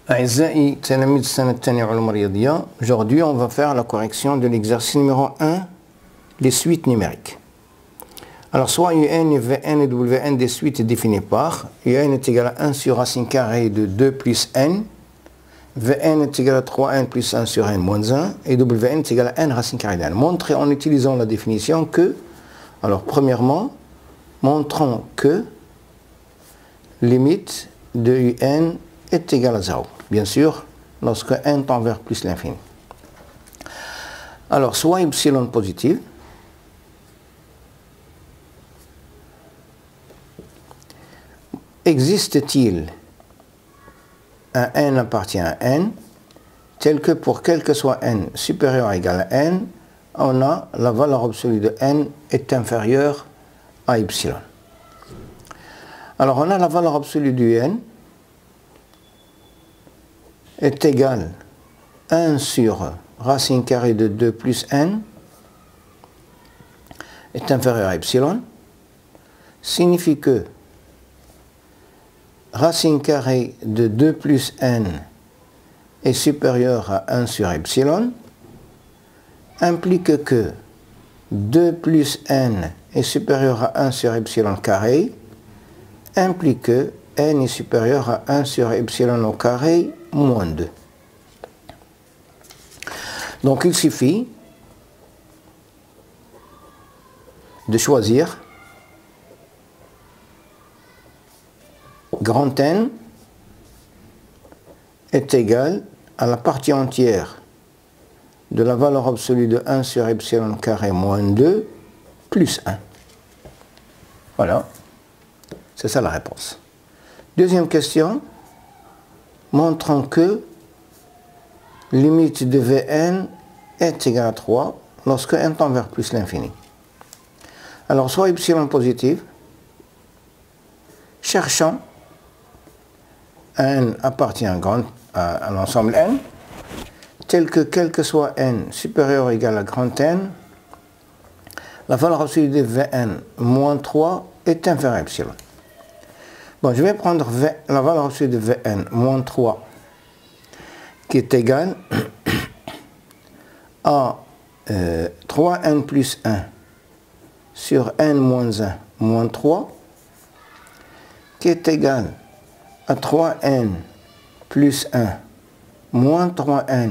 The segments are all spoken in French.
أعزائي تلاميذ السنة الثانية علوم رياضية. Aujourd'hui, on va faire la correction de l'exercice numéro 1, les suites numériques. Alors, soit UN et Vn et Wn des suites définies par UN est égal à 1 sur racine carrée de 2 plus n, Vn est égal à 3n plus 1 sur n moins 1, et Wn est égal à n racine carrée de n. Montrez en utilisant la définition que, alors premièrement, montrons que limite de UN est égal à 0. Bien sûr, lorsque n tend vers plus l'infini. Alors, soit epsilon positive, existe-t-il un n appartient à n, tel que pour quel que soit n supérieur ou égal à n, on a la valeur absolue de n est inférieure à epsilon. Alors, on a la valeur absolue du n est égal à 1 sur racine carrée de 2 plus n est inférieur à epsilon, signifie que racine carrée de 2 plus n est supérieur à 1 sur epsilon, implique que 2 plus n est supérieur à 1 sur epsilon carré, implique que n est supérieur à 1 sur epsilon au carré moins 2. Donc il suffit de choisir grand N est égal à la partie entière de la valeur absolue de 1 sur epsilon carré moins 2 plus 1. Voilà, c'est ça la réponse. Deuxième question, montrons que limite de Vn est égale à 3 lorsque n tend vers plus l'infini. Alors, soit epsilon positive, cherchons n appartient à l'ensemble n, tel que quel que soit n supérieur ou égal à grand n, la valeur absolue de Vn moins 3 est inférieure à epsilon. Bon, je vais prendre la valeur absolue de Vn moins 3 qui est égale à 3n plus 1 sur n moins 1 moins 3 qui est égal à 3n plus 1 moins 3n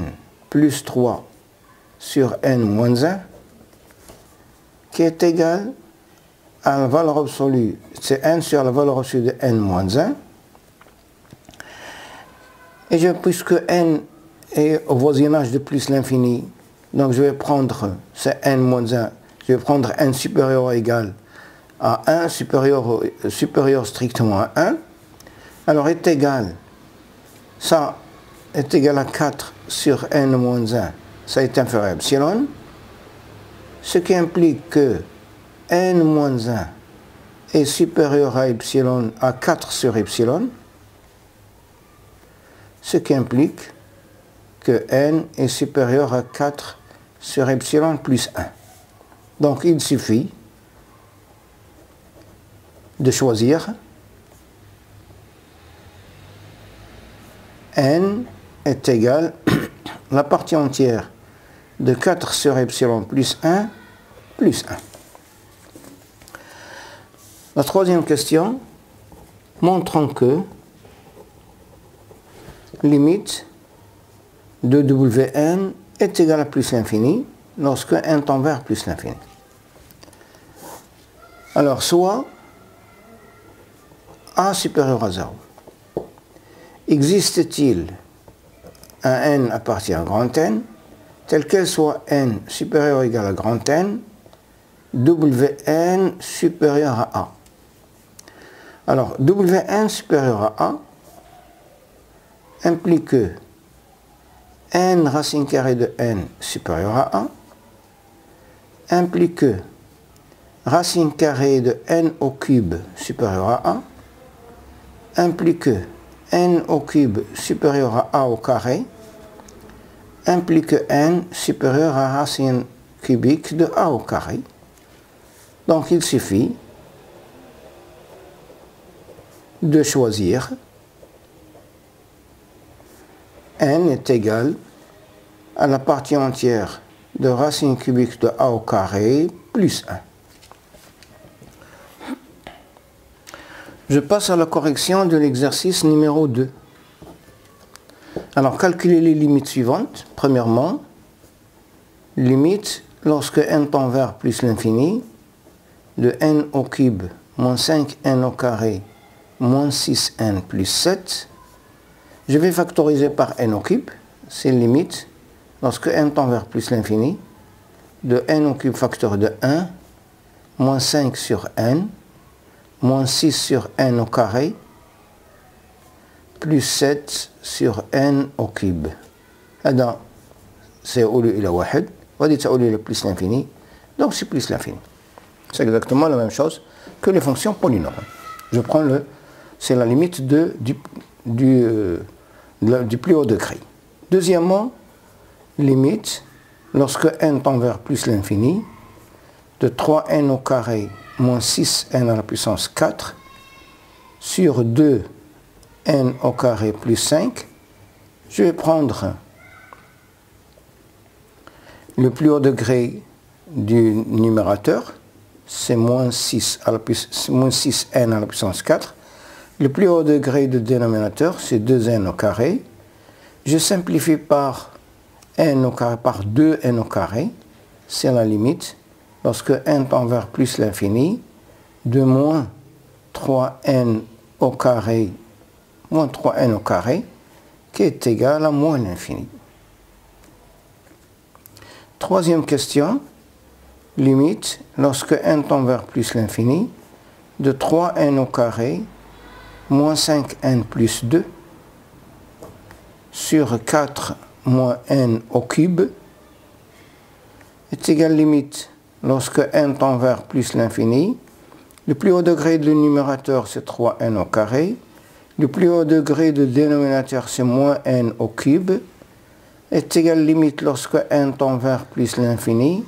plus 3 sur n moins 1 qui est égal à la valeur absolue, c'est n sur la valeur absolue de n moins 1. Et puisque n est au voisinage de plus l'infini, donc je vais prendre ce n moins 1, je vais prendre n supérieur ou égal à 1, supérieur strictement à 1. Alors est égal, ça est égal à 4 sur n moins 1, ça est inférieur à epsilon, ce qui implique que n moins 1 est supérieur à epsilon à 4 sur epsilon, ce qui implique que n est supérieur à 4 sur epsilon plus 1. Donc il suffit de choisir n est égal à la partie entière de 4 sur epsilon plus 1 plus 1. La troisième question, montrons que limite de Wn est égale à plus l'infini lorsque n tend vers plus l'infini. Alors, soit a supérieur à 0. Existe-t-il un n appartient à grand N, tel qu'elle soit n supérieur ou égal à grand N, Wn supérieur à a. Alors, Wn supérieur à a implique que n racine carrée de n supérieur à a implique que racine carrée de n au cube supérieur à a implique que n au cube supérieur à a au carré implique que n supérieur à racine cubique de a au carré. Donc il suffit de choisir n est égal à la partie entière de racine cubique de a au carré plus 1. Je passe à la correction de l'exercice numéro 2. Alors, calculez les limites suivantes. Premièrement, limite lorsque n tend vers plus l'infini de n au cube moins 5n au carré moins 6n plus 7. Je vais factoriser par n au cube. C'est limite lorsque n tend vers plus l'infini de n au cube facteur de 1 moins 5 sur n moins 6 sur n au carré plus 7 sur n au cube. هذا سيؤول إلى واحد وهذه تؤول إلى plus l'infini, donc c'est plus l'infini. C'est exactement la même chose que les fonctions polynômes. Je prends c'est la limite du plus haut degré. Deuxièmement, limite lorsque n tend vers plus l'infini de 3n au carré moins 6n à la puissance 4 sur 2n au carré plus 5. Je vais prendre le plus haut degré du numérateur, c'est moins 6n à la puissance 4. Le plus haut degré du dénominateur, c'est 2n au carré. Je simplifie par n au carré par 2n au carré. C'est la limite lorsque n tend vers plus l'infini de moins 3n au carré qui est égal à moins l'infini. Troisième question, limite lorsque n tend vers plus l'infini de 3n au carré moins 5n plus 2 sur 4 moins n au cube est égal limite lorsque n tend vers plus l'infini. Le plus haut degré du numérateur c'est 3n au carré. Le plus haut degré du dénominateur c'est moins n au cube est égal limite lorsque n tend vers plus l'infini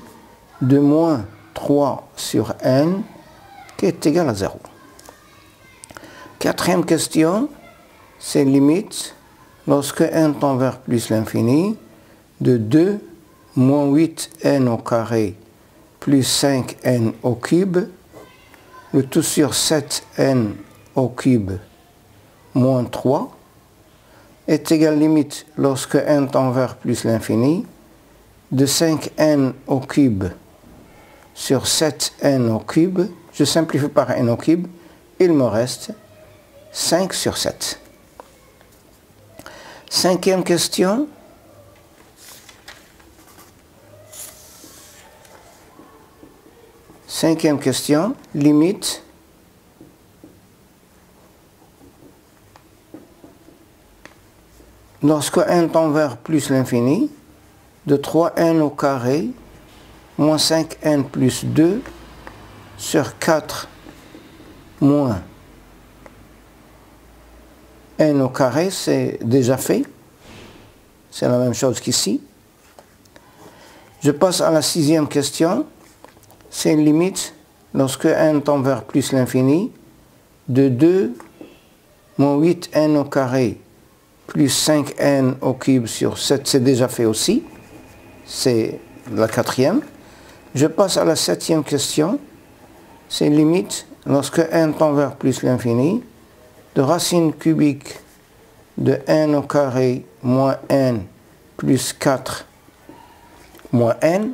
de moins 3 sur n qui est égal à 0. Quatrième question, c'est limite lorsque n tend vers plus l'infini de 2 moins 8n au carré plus 5n au cube, le tout sur 7n au cube moins 3 est égal limite lorsque n tend vers plus l'infini de 5n au cube sur 7n au cube. Je simplifie par n au cube, il me reste 5 sur 7. Cinquième question. Cinquième question, limite lorsque n tend vers plus l'infini de 3n au carré moins 5n plus 2 sur 4 moins n au carré, c'est déjà fait. C'est la même chose qu'ici. Je passe à la sixième question. C'est une limite lorsque n tend vers plus l'infini de 2 moins 8n au carré plus 5n au cube sur 7. C'est déjà fait aussi. C'est la quatrième. Je passe à la septième question. C'est une limite lorsque n tend vers plus l'infini de racine cubique de n au carré moins n plus 4 moins n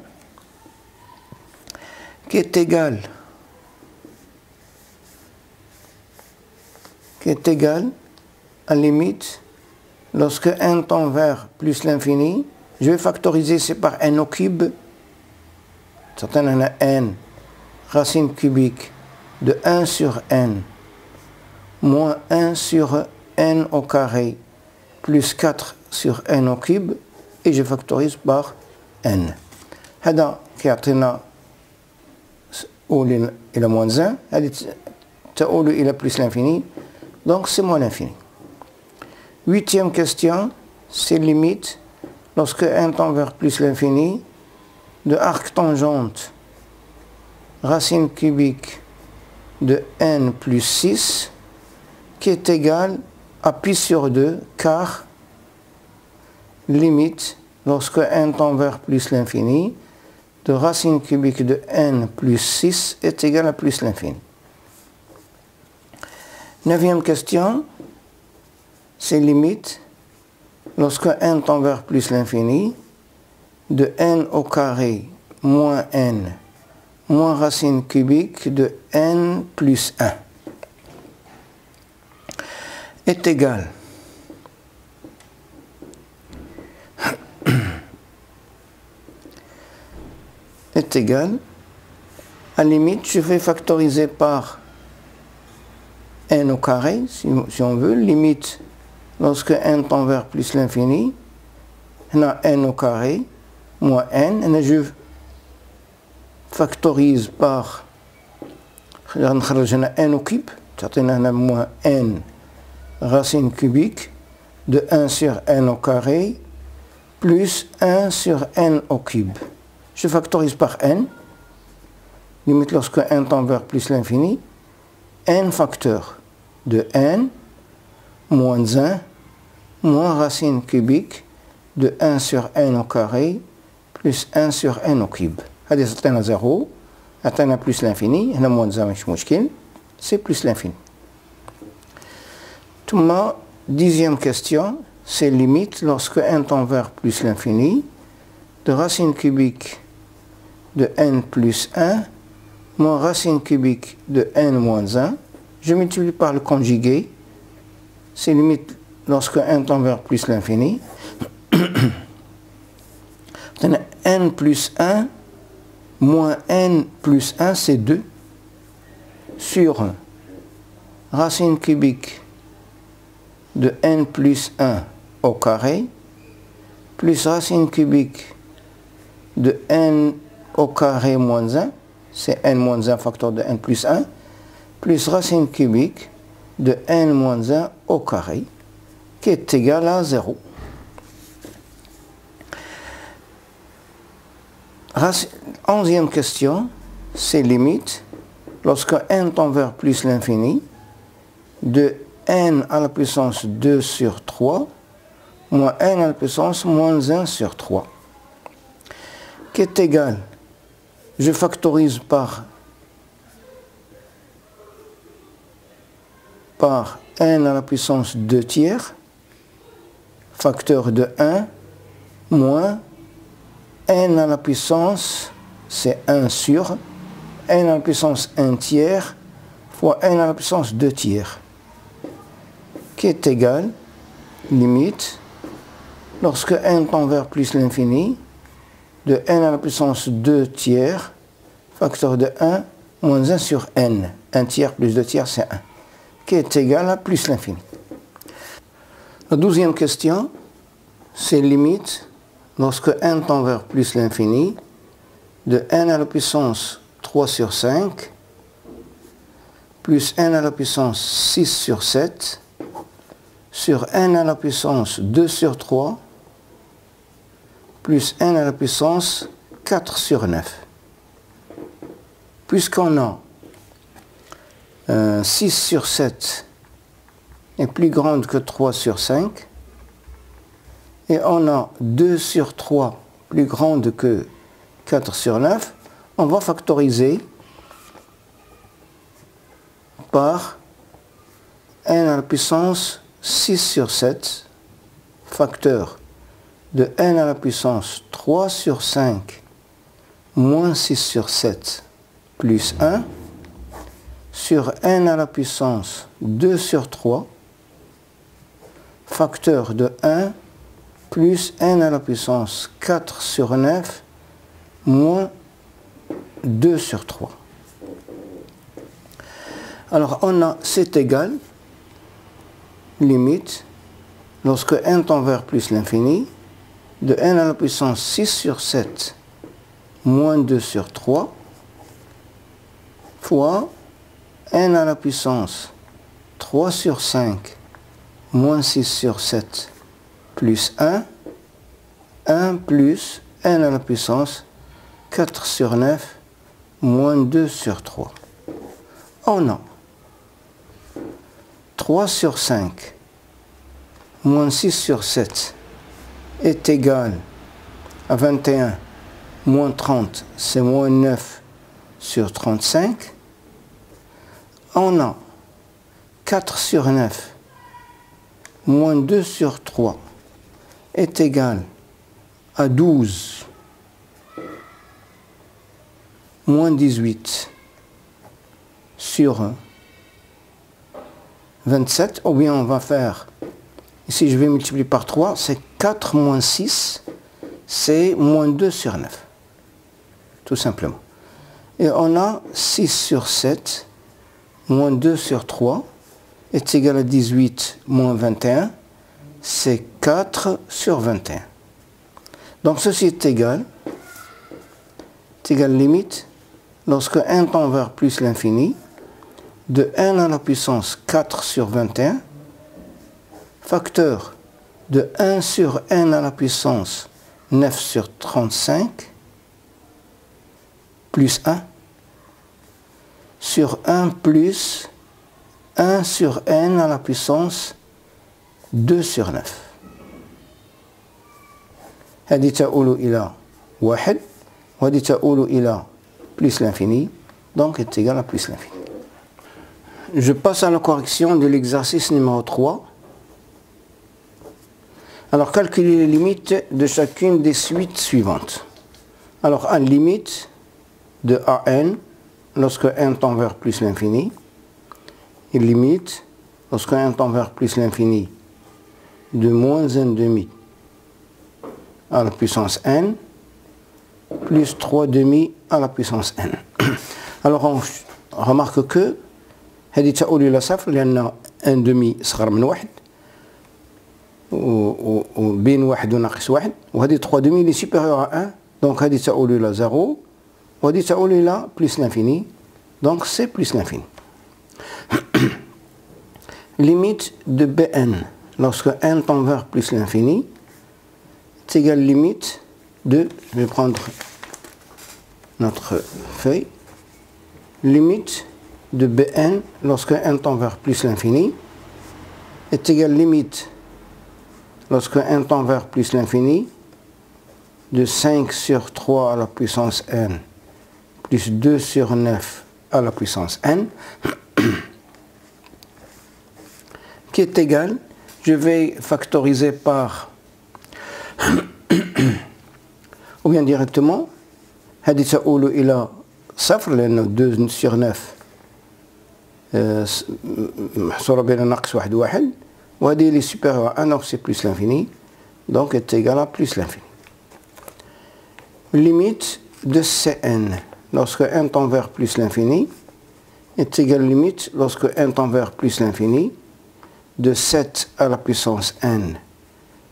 qui est égal à limite lorsque n tend vers plus l'infini. Je vais factoriser, c'est par n au cube. Certains a n racine cubique de 1 sur n moins 1 sur n au carré plus 4 sur n au cube et je factorise par n. هذا كيعطينا أول إلى moins 1 هذه تؤول إلى plus l'infini, donc c'est moins l'infini. Huitième question, c'est limite lorsque n tend vers plus l'infini de arc tangente racine cubique de n plus 6 qui est égal à pi sur 2 car limite, lorsque n tend vers plus l'infini, de racine cubique de n plus 6 est égal à plus l'infini. 9e question, c'est limite, lorsque n tend vers plus l'infini, de n au carré moins n, moins racine cubique de n plus 1, est égal à limite, je vais factoriser par n au carré, si on veut, limite, lorsque n tend vers plus l'infini, on a n au carré, moins n, et je factorise par n au cube, c'est-à-dire moins n racine cubique de 1 sur n au carré plus 1 sur n au cube. Je factorise par n, limite lorsque n tend vers plus l'infini, n facteur de n moins 1 moins racine cubique de 1 sur n au carré plus 1 sur n au cube. هذه تعطينا 0, تعطينا plus l'infini, هنا moins 1 مش مشكل, c'est plus l'infini. Ma 10e question, c'est limite lorsque n tend vers plus l'infini, de racine cubique de n plus 1 moins racine cubique de n moins 1. Je multiplie par le conjugué, c'est limite lorsque n tend vers plus l'infini. n plus 1 moins n plus 1, c'est 2 sur racine cubique de n plus 1 au carré plus racine cubique de n au carré moins 1, c'est n moins 1 facteur de n plus 1, plus racine cubique de n moins 1 au carré, qui est égal à 0. 11e question, c'est limite, lorsque n tend vers plus l'infini, de n à la puissance 2 sur 3, moins n à la puissance moins 1 sur 3, qui est égal, je factorise par n à la puissance 2 tiers, facteur de 1, moins n à la puissance, c'est 1 sur, n à la puissance 1 tiers, fois n à la puissance 2 tiers, qui est égal, limite, lorsque n tend vers plus l'infini, de n à la puissance 2 tiers, facteur de 1, moins 1 sur n. 1 tiers plus 2 tiers, c'est 1, qui est égal à plus l'infini. La 12e question, c'est limite, lorsque n tend vers plus l'infini, de n à la puissance 3 sur 5, plus n à la puissance 6 sur 7, sur n à la puissance 2 sur 3, plus n à la puissance 4 sur 9. Puisqu'on a 6 sur 7 est plus grande que 3 sur 5, et on a 2 sur 3 plus grande que 4 sur 9, on va factoriser par n à la puissance 6 sur 7, facteur de n à la puissance 3 sur 5 moins 6 sur 7 plus 1 sur n à la puissance 2 sur 3, facteur de 1 plus n à la puissance 4 sur 9 moins 2 sur 3. Alors on a c'est égal, limite, lorsque n tend vers plus l'infini, de n à la puissance 6 sur 7 moins 2 sur 3 fois n à la puissance 3 sur 5 moins 6 sur 7 plus 1, 1 plus n à la puissance 4 sur 9 moins 2 sur 3. On a 3 sur 5 moins 6 sur 7 est égal à 21 moins 30, c'est moins 9 sur 35. On a 4 sur 9 moins 2 sur 3 est égal à 12 moins 18 sur 27, ou bien on va faire, ici je vais multiplier par 3, c'est 4 moins 6, c'est moins 2 sur 9, tout simplement. Et on a 6 sur 7, moins 2 sur 3, est égal à 18 moins 21, c'est 4 sur 21. Donc ceci est égal limite, lorsque 1 tend vers plus l'infini, de 1 à la puissance 4 sur 21, facteur de 1 sur n à la puissance 9 sur 35, plus 1, sur 1 plus 1 sur n à la puissance 2 sur 9. هذه تؤول إلى 1 وهذه تؤول إلى plus l'infini, donc est égal à plus l'infini. Je passe à la correction de l'exercice numéro 3. Alors, calculer les limites de chacune des suites suivantes. Alors, à limite de AN lorsque n tend vers plus l'infini, et limite lorsque n tend vers plus l'infini de moins 1 demi à la puissance n plus 3 demi à la puissance n. Alors, on remarque que هذه تؤول إلى صفر لأن ان دمي صغر من واحد وبين واحد وناقص واحد، وهذه 3 demi اللي supérieur à 1، donc هذه تؤول إلى 0 وهذه تؤول إلى plus l'infini، donc c'est plus l'infini. Limite de Bn lorsque n tend vers plus l'infini est égale limite de, je vais prendre notre feuille, limite de Bn lorsque n tend vers plus l'infini est égal limite lorsque n tend vers plus l'infini de 5 sur 3 à la puissance n plus 2 sur 9 à la puissance n qui est égal, je vais factoriser par ou bien directement هذه تؤول إلى صفر لأنه 2 sur 9 محصورة بين ناقص واحد وواحد، وهذه اللي supérieure à 1 donc c'est plus l'infini, donc est égal à plus l'infini. Limite de Cn lorsque n tend vers plus l'infini est égal limite lorsque n tend vers plus l'infini de 7 à la puissance n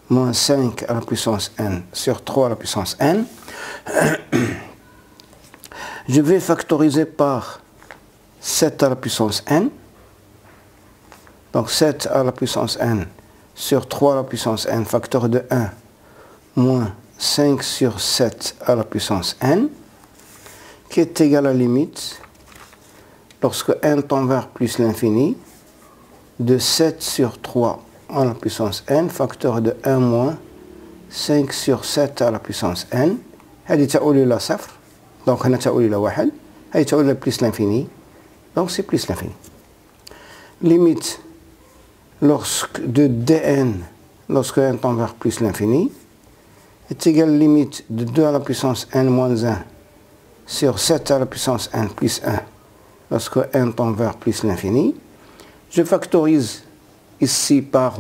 moins 5 à la puissance n sur 3 à la puissance n. Je vais factoriser par 7 à la puissance n, donc 7 à la puissance n sur 3 à la puissance n, facteur de 1, moins 5 sur 7 à la puissance n, qui est égal à la limite, lorsque n tend vers plus l'infini, de 7 sur 3 à la puissance n, facteur de 1 moins 5 sur 7 à la puissance n, هذه تؤول إلى صفر، donc هنا تؤول إلى 1، هذه تؤول إلى plus l'infini. Donc c'est plus l'infini. Limite lorsque de dn lorsque n tend vers plus l'infini est égal limite de 2 à la puissance n moins 1 sur 7 à la puissance n plus 1 lorsque n tend vers plus l'infini. Je factorise ici par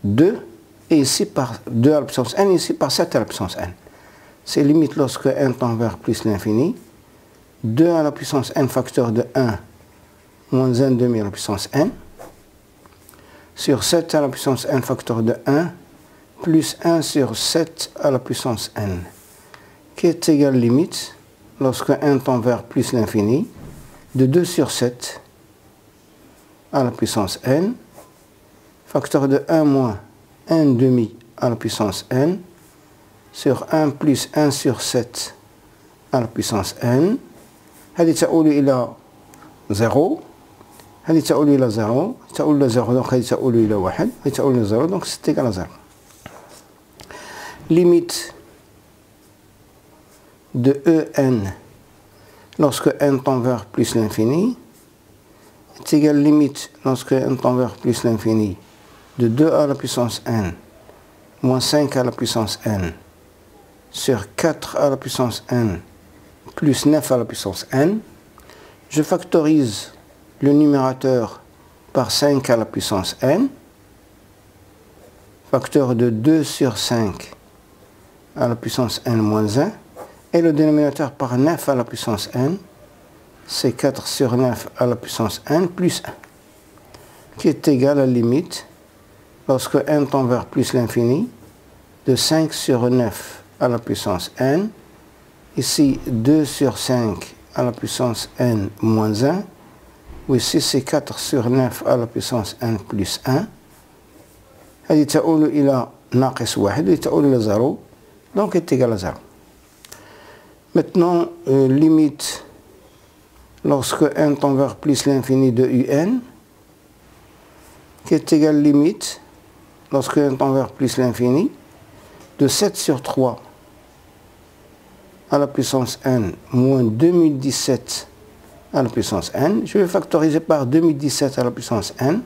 2 et ici par 2 à la puissance n et ici par 7 à la puissance n. C'est limite lorsque n tend vers plus l'infini, 2 à la puissance n facteur de 1 moins 1 demi à la puissance n, sur 7 à la puissance n facteur de 1, plus 1 sur 7 à la puissance n, qui est égal limite, lorsque n tend vers plus l'infini, de 2 sur 7 à la puissance n, facteur de 1 moins 1 demi à la puissance n, sur 1 plus 1 sur 7 à la puissance n, هذه تؤول إلى 0. هذه تؤول إلى 0 تؤول إلى 0 donc هذه تؤول إلى 1 هذه تؤول إلى 0 donc c'est égal à 0. limite de en lorsque n tend vers plus l'infini est égale limite lorsque n tend vers plus l'infini de 2 à la puissance n moins 5 à la puissance n sur 4 à la puissance n plus 9 à la puissance n. Je factorise le numérateur par 5 à la puissance n, facteur de 2 sur 5 à la puissance n moins 1, et le dénominateur par 9 à la puissance n, c'est 4 sur 9 à la puissance n plus 1, qui est égal à la limite, lorsque n tend vers plus l'infini, de 5 sur 9 à la puissance n, ici 2 sur 5 à la puissance n moins 1, ou ici c'est 4 sur 9 à la puissance n plus 1. هذه تؤول إلى ناقص 1 et تؤول إلى 0, donc est égal à 0. Maintenant, limite lorsque n tend vers plus l'infini de un, qui est égal limite lorsque n tend vers plus l'infini de 7 sur 3 à la puissance n moins 2017 à la puissance n. Je vais factoriser par 2017 à la puissance n.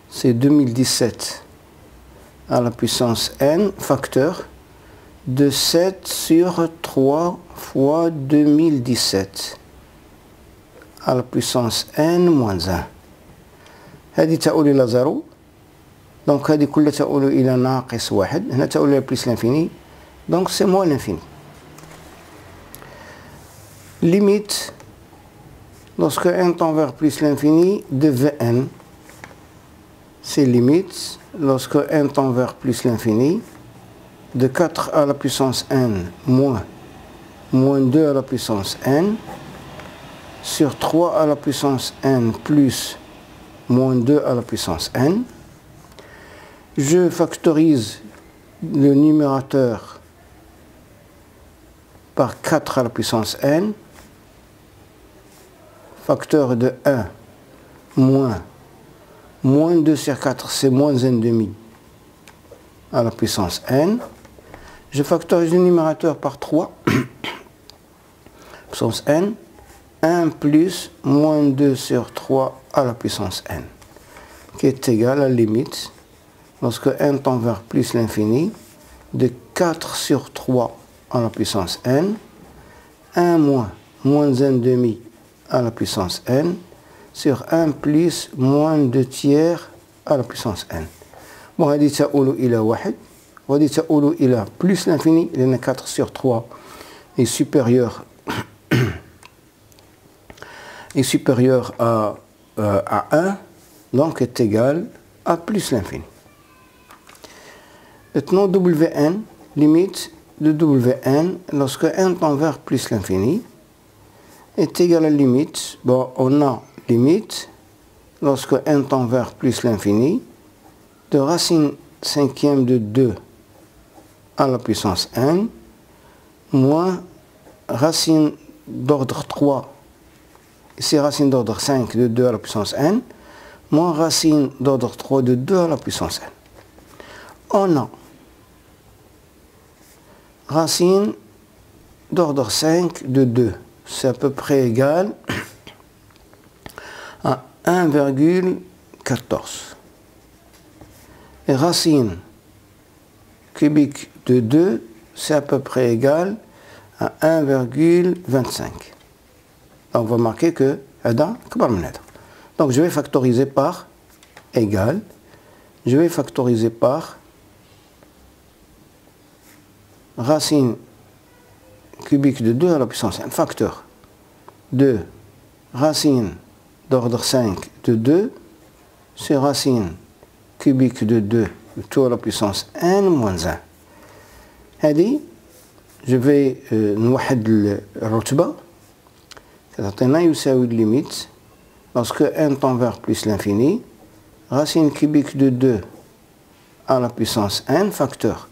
C'est 2017 à la puissance n, facteur de 7 sur 3 fois 2017 à la puissance n moins 1. هذه تؤول إلى 0. Donc هذه كلها تؤول إلى ناقص 1. هنا تؤول إلى plus l'infini. Donc c'est moins l'infini. Limite lorsque n tend vers plus l'infini de Vn. C'est limite lorsque n tend vers plus l'infini de 4 à la puissance n moins 2 à la puissance n sur 3 à la puissance n plus moins 2 à la puissance n. Je factorise le numérateur par 4 à la puissance n, facteur de 1 moins 2 sur 4, c'est moins 1,5 à la puissance n. Je factorise le numérateur par 3, puissance n, 1 plus moins 2 sur 3 à la puissance n, qui est égal à la limite, lorsque n tend vers plus l'infini, de 4 sur 3 à la puissance n, 1 moins 1,5 à la puissance n, sur 1 plus moins 2 tiers à la puissance n. Bon, هذه تؤول إلى 1, وهذه تؤول إلى plus l'infini, لأن 4 sur 3 est supérieur à 1, donc est égal à plus l'infini. Maintenant, Wn, limite de Wn, lorsque n tend vers plus l'infini, est égal à la limite, bon, on a limite, lorsque n tend vers plus l'infini, de racine cinquième de 2 à la puissance n, moins racine d'ordre 3, ici racine d'ordre 5 de 2 à la puissance n, moins racine d'ordre 3 de 2 à la puissance n. On a racine d'ordre 5 de 2, c'est à peu près égal à 1,14. Et racine cubique de 2, c'est à peu près égal à 1,25. On va marquer que donc je vais factoriser par égal, je vais factoriser par racine cubique de 2 à la puissance n, facteur de racine d'ordre 5 de 2 sur racine cubique de 2 tout à la puissance n moins 1. هذه je vais نوحد الرتبة تعطينا يساوي limite lorsque n tend vers plus l'infini, racine cubique de 2 à la puissance n, facteur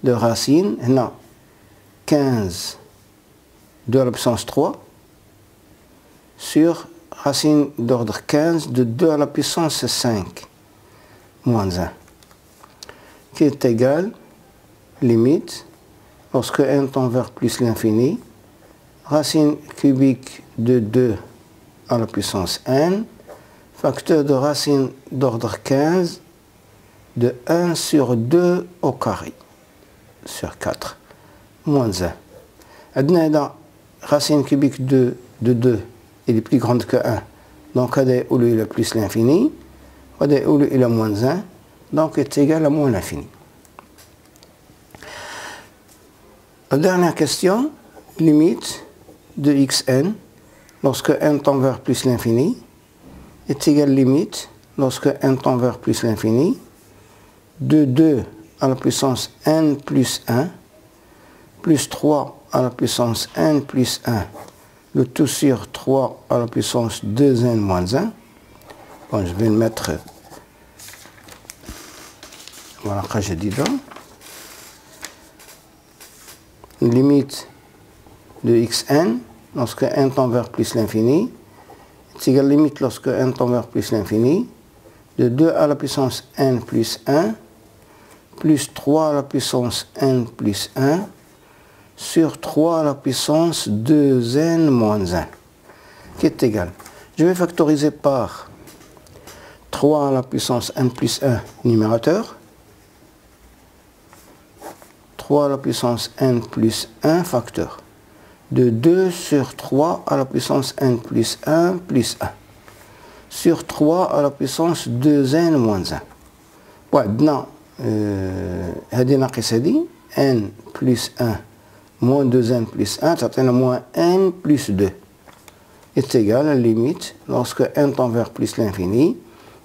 de racine, هنا 15 2 à la puissance 3 sur racine d'ordre 15 de 2 à la puissance 5 moins 1, qui est égal, limite, lorsque n tend vers plus l'infini, racine cubique de 2 à la puissance n, facteur de racine d'ordre 15 de 1 sur 2 au carré, sur 4, moins 1. Adna racine cubique de 2, elle est plus grande que 1. Donc, il a plus l'infini, il a moins 1, donc est égal à moins l'infini. La dernière question, limite de xn, lorsque n tend vers plus l'infini, est égal limite, lorsque n tend vers plus l'infini, de 2 à la puissance n plus 1, plus 3 à la puissance n plus 1, le tout sur 3 à la puissance 2n moins 1. Bon, je vais le mettre, voilà, que j'ai dit là. Limite de xn, lorsque n tend vers plus l'infini, est égal à limite lorsque n tend vers plus l'infini, de 2 à la puissance n plus 1, plus 3 à la puissance n plus 1, sur 3 à la puissance 2n moins 1, qui est égal. Je vais factoriser par 3 à la puissance n plus 1 numérateur, 3 à la puissance n plus 1 facteur, de 2 sur 3 à la puissance n plus 1, sur 3 à la puissance 2n moins 1. Bon, هذه ناقص هذه n plus 1 moins 2n plus 1, ça tient moins n plus 2, est égal à la limite, lorsque n tend vers plus l'infini,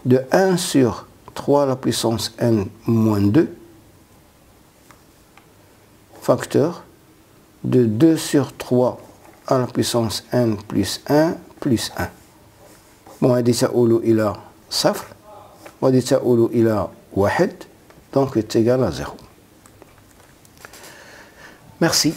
de 1 sur 3 à la puissance n moins 2, facteur, de 2 sur 3 à la puissance n plus 1 plus 1. Bon, هذه تؤول إلى صفر, وهذه تؤول إلى 1, donc est égal à 0. Merci.